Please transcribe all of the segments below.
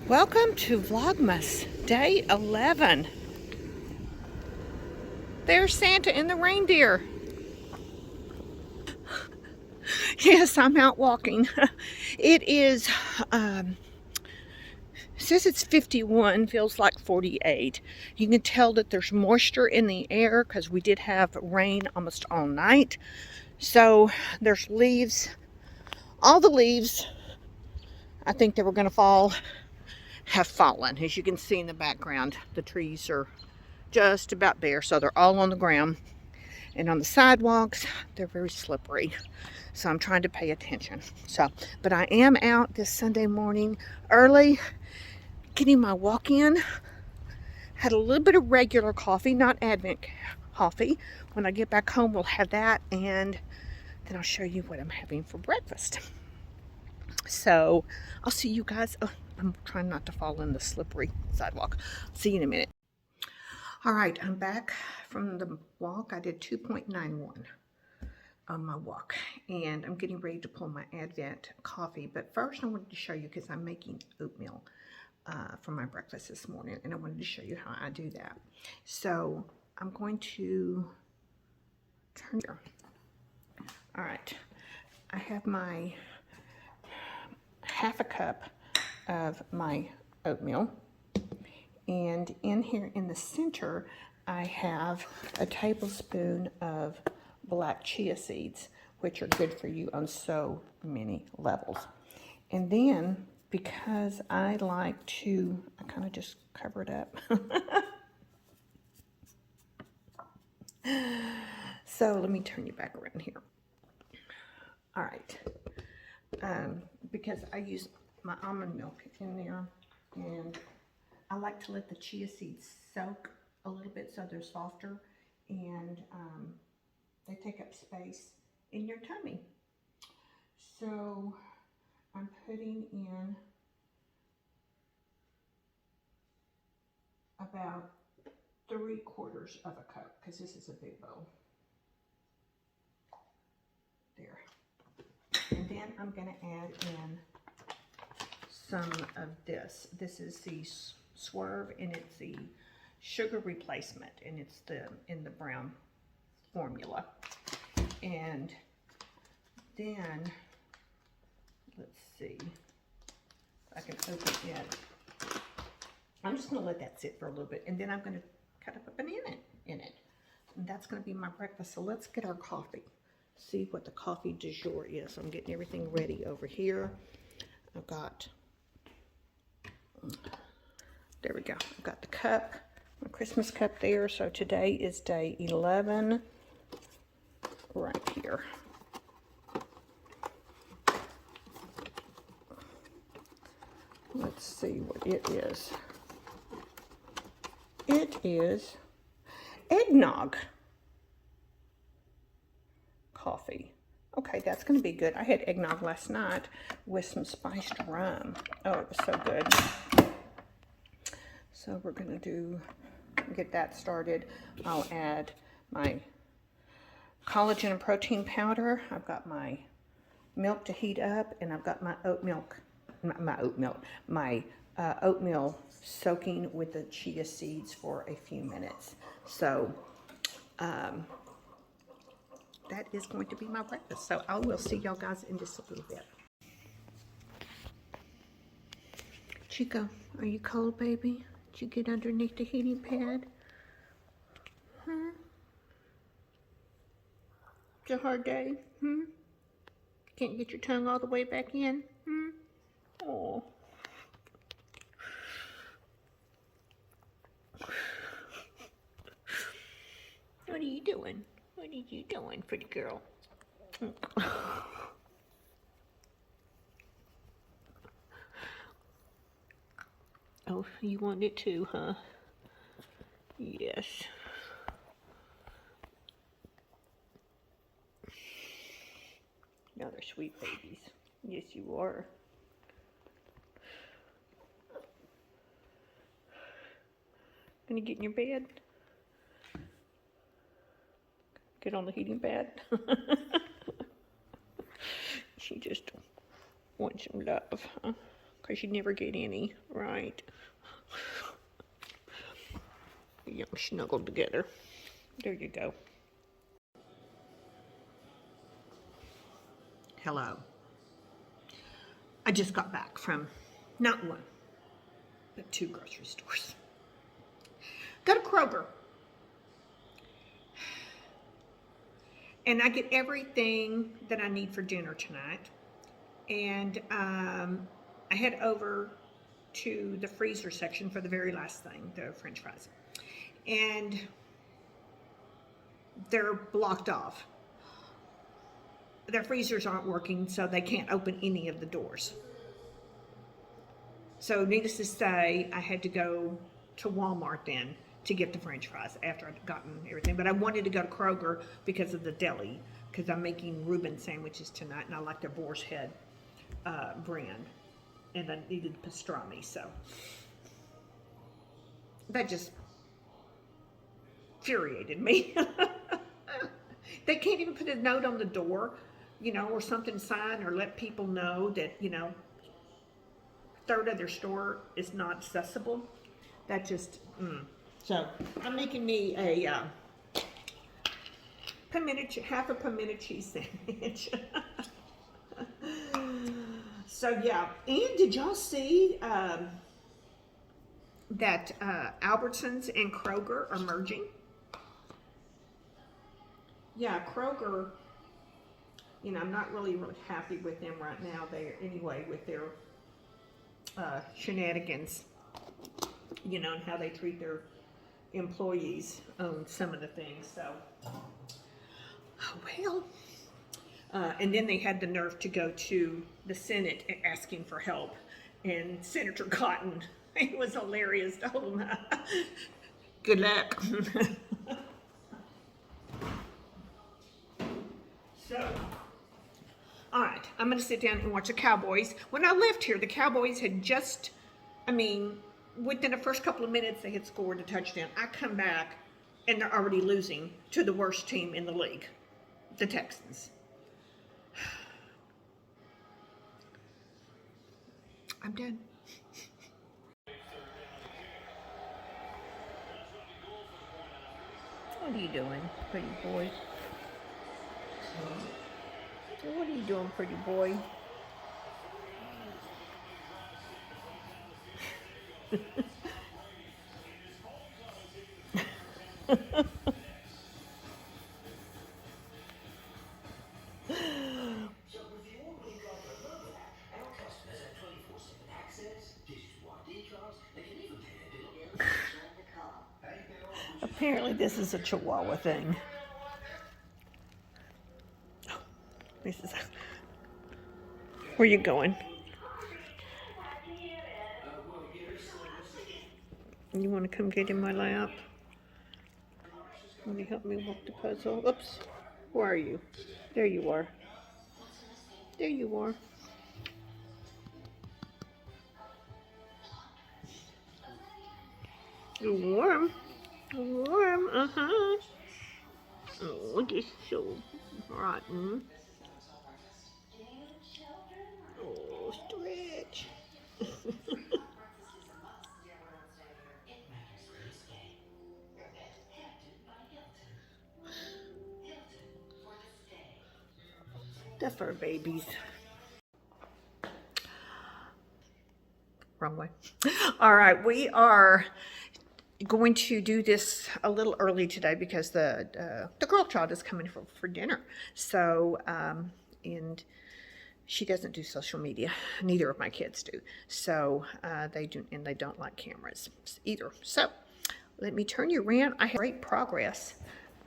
Welcome to Vlogmas, day 11. There's Santa and the reindeer. Yes, I'm out walking. It is, says it's 51, feels like 48. You can tell that there's moisture in the air because we did have rain almost all night. So there's leaves, all the leaves I think they were going to fall have fallen. As you can see in the background, the trees are just about bare, so they're all on the ground. And on the sidewalks, they're very slippery. So I'm trying to pay attention. But I am out this Sunday morning early, getting my walk in. Had a little bit of regular coffee, not Advent coffee. When I get back home, we'll have that, and then I'll show you what I'm having for breakfast. So I'll see you guys. Oh, I'm trying not to fall in the slippery sidewalk. See you in a minute. All right, I'm back from the walk. I did 2.91 on my walk, and I'm getting ready to pull my Advent coffee. But first, I wanted to show you, because I'm making oatmeal for my breakfast this morning, and I wanted to show you how I do that. So I'm going to turn here. All right, I have my half a cup of my oatmeal, and in here in the center I have a tablespoon of black chia seeds, which are good for you on so many levels. And then, because I like to, I kind of just cover it up. So let me turn you back around here. All right, because I use my almond milk in there, and I like to let the chia seeds soak a little bit so they're softer, and they take up space in your tummy. So I'm putting in about 3/4 of a cup, because this is a big bowl. There. And then I'm going to add in some of this. This is the Swerve, and it's the sugar replacement, and it's in the brown formula. And then let's see if I can open it. I'm just going to let that sit for a little bit, and then I'm going to cut up a banana in it, and that's going to be my breakfast. So let's get our coffee, see what the coffee du jour is. I'm getting everything ready over here. I've got, there we go, I've got the cup, my Christmas cup there. So today is day 11 right here. Let's see what it is. It is eggnog coffee. Okay, that's going to be good. I had eggnog last night with some spiced rum. Oh, it was so good. So we're going to get that started. I'll add my collagen and protein powder. I've got my milk to heat up, and I've got my oatmeal soaking with the chia seeds for a few minutes. So that is going to be my breakfast. So I will see y'all guys in just a little bit. Chico, are you cold, baby? Did you get underneath the heating pad? Huh? It's a hard day? Can't get your tongue all the way back in? Oh. What are you doing? What are you doing, pretty girl? Oh, you want it too, huh? Yes. Now they're sweet babies. Yes, you are. Gonna get in your bed? Get on the heating pad? She just wants some love, huh? because you never get any, right? Young snuggled together. There you go. Hello. I just got back from not one, but 2 grocery stores. Go to Kroger. And I get everything that I need for dinner tonight. And I head over to the freezer section for the very last thing, the French fries. And they're blocked off. Their freezers aren't working, so they can't open any of the doors. So needless to say, I had to go to Walmart then to get the French fries after I'd gotten everything. But I wanted to go to Kroger because of the deli, because I'm making Reuben sandwiches tonight, and I like their Boar's Head brand. And I needed pastrami, so that just infuriated me. They can't even put a note on the door, you know, or something sign, or let people know that, you know, a third of their store is not accessible. That just, So I'm making me a half a pimento cheese sandwich. So yeah, and did y'all see that Albertsons and Kroger are merging? Yeah, Kroger, you know, I'm not really happy with them right now. They're, anyway, with their shenanigans, you know, and how they treat their employees on some of the things. So, oh well. And then they had the nerve to go to the Senate asking for help. And Senator Cotton, it was hilarious, told him, good luck. So, all right, I'm going to sit down and watch the Cowboys. When I left here, the Cowboys had just, I mean, within the first couple of minutes, they had scored a touchdown. I come back, and they're already losing to the worst team in the league, the Texans. I'm done. What are you doing, pretty boy? What are you doing, pretty boy? Apparently this is a Chihuahua thing. This is where you going? You want to come get in my lap? Want to help me walk the puzzle? Oops. Where are you? There you are. There you are. You're warm. Warm, uh-huh. Oh, this is so rotten. Oh, stretch. The fur babies. Wrong way. All right, we are going to do this a little early today because the girl child is coming for dinner. So, and she doesn't do social media. Neither of my kids do. So they don't like cameras either. So let me turn you around. I have great progress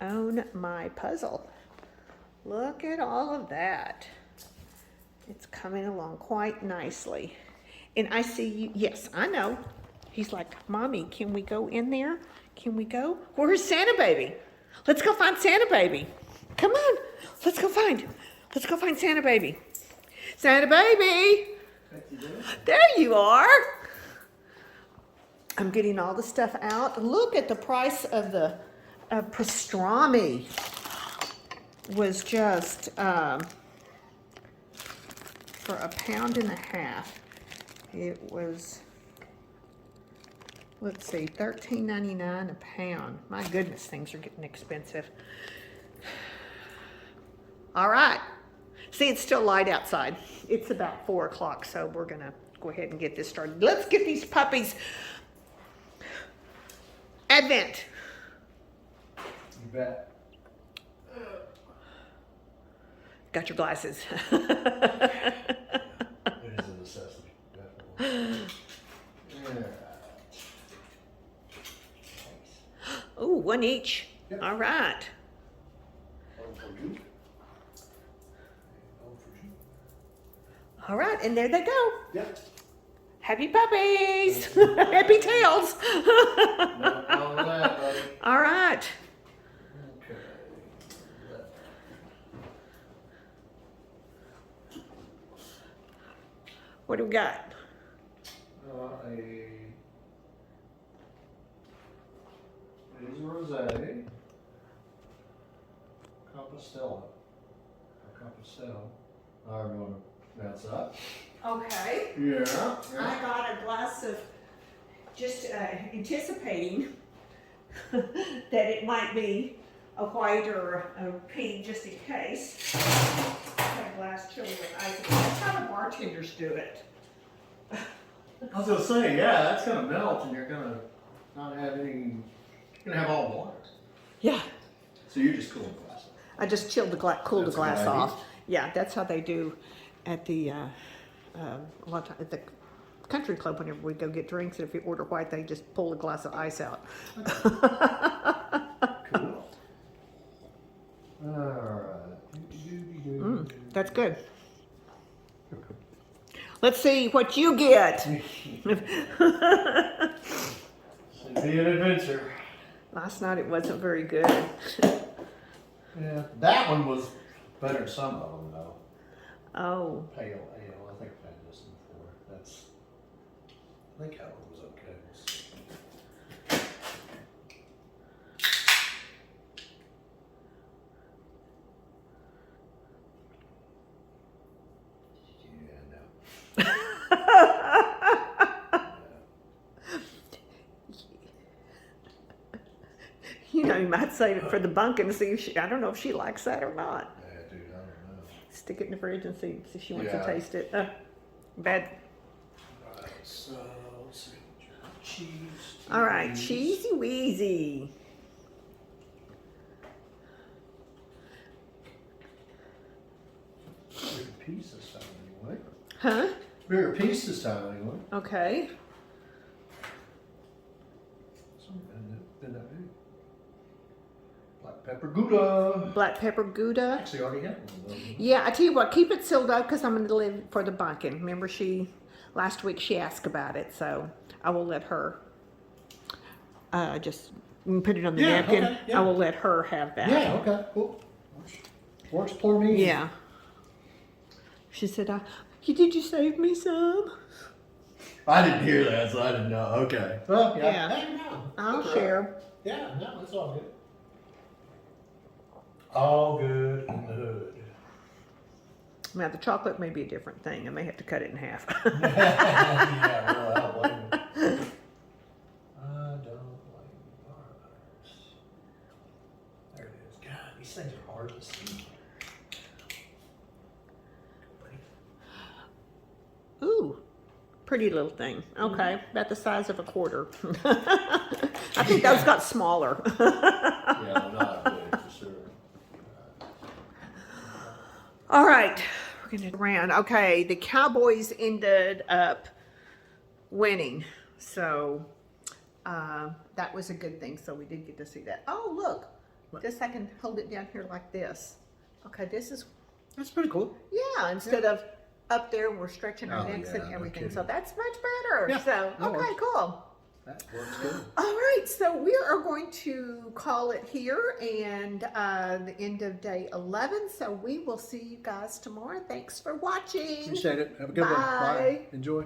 on my puzzle. Look at all of that. It's coming along quite nicely. And I see you. Yes, I know. He's like, Mommy, can we go in there? Can we go? Where's Santa Baby? Let's go find Santa Baby. Come on. Let's go find Santa Baby. Santa Baby. There you are. I'm getting all the stuff out. Look at the price of the pastrami. Was just for £1.50. It was, let's see, $13.99 a pound. My goodness, things are getting expensive. All right. See, it's still light outside. It's about 4 o'clock, so we're gonna go ahead and get this started. Let's get these puppies Advent. You bet. Got your glasses. It is a necessity, definitely. Yeah. Ooh, one each. Yep. All right. One for you. One for you. All right, and there they go. Yep. Happy puppies. Happy tails. No problem with that, buddy. All right. Okay. What do we got? It is a rosé. Compostela. Or Compostela. However you want to pronounce that. Okay. Yeah. I got a glass of just anticipating that it might be a white or a pink just in case. Got a glass chilled with ice. That's how the bartenders do it. I was gonna say, yeah, that's gonna melt and you're gonna not have any, you're gonna have all water. Yeah. So you're just cooling the glass off. I just chilled the glass, cooled That's the a good glass idea. off. Yeah, that's how they do at the a lot of time, at the country club. Whenever we go get drinks, and if you order white, they just pull a glass of ice out. Cool. Alright. That's good. Let's see what you get. Should be an adventure. Last night it wasn't very good. Yeah. That one was better than some of them though. Oh, Pale ale, I think I've had this before. I think that one was okay. Yeah, no. you know, you might save it for the bunk and see if she, I don't know if she likes that or not. Yeah, dude, I don't know. Stick it in the fridge and see if she wants Yeah. to taste it. Bad. Alright, so let's see. Cheese. All right, cheesy wheezy. Bigger piece this time anyway. Huh? Bigger piece this time anyway. Okay. Been that big. Black pepper Gouda. Black pepper Gouda. Actually, already had one of those. Yeah, I tell you what, keep it sealed up because I'm going to live for the bunking. Remember, last week she asked about it, so I will let her just put it on the Yeah, napkin. okay, yeah. I will let her have that. Yeah, okay, cool. Works for me. Yeah. She said, did you save me some? I didn't hear that, so I didn't know. Okay. Well, yeah. Yeah. Hey, no. I'll That's share. right. Yeah, no, it's all good. All good in the hood. Now, the chocolate may be a different thing. I may have to cut it in half. Yeah, well, I don't blame you. I don't blame you. There it is. God, these things are hard to see. Ooh, pretty little thing. Okay, about the size of a quarter. I think those got smaller. Yeah, they're not big for sure. All right, we're gonna round. Okay, the Cowboys ended up winning, so that was a good thing. So we did get to see that. Oh, look, this I can hold it down here like this. Okay, this is That's pretty cool. yeah. Instead of up there, we're stretching our Oh, necks yeah, and no everything. kidding. So that's much better. Yeah, So that okay, works. cool. That works good. All right, so we are going to call it here and the end of day 11. So we will see you guys tomorrow. Thanks for watching. Appreciate it. Have a good one. Bye. Bye. Enjoy.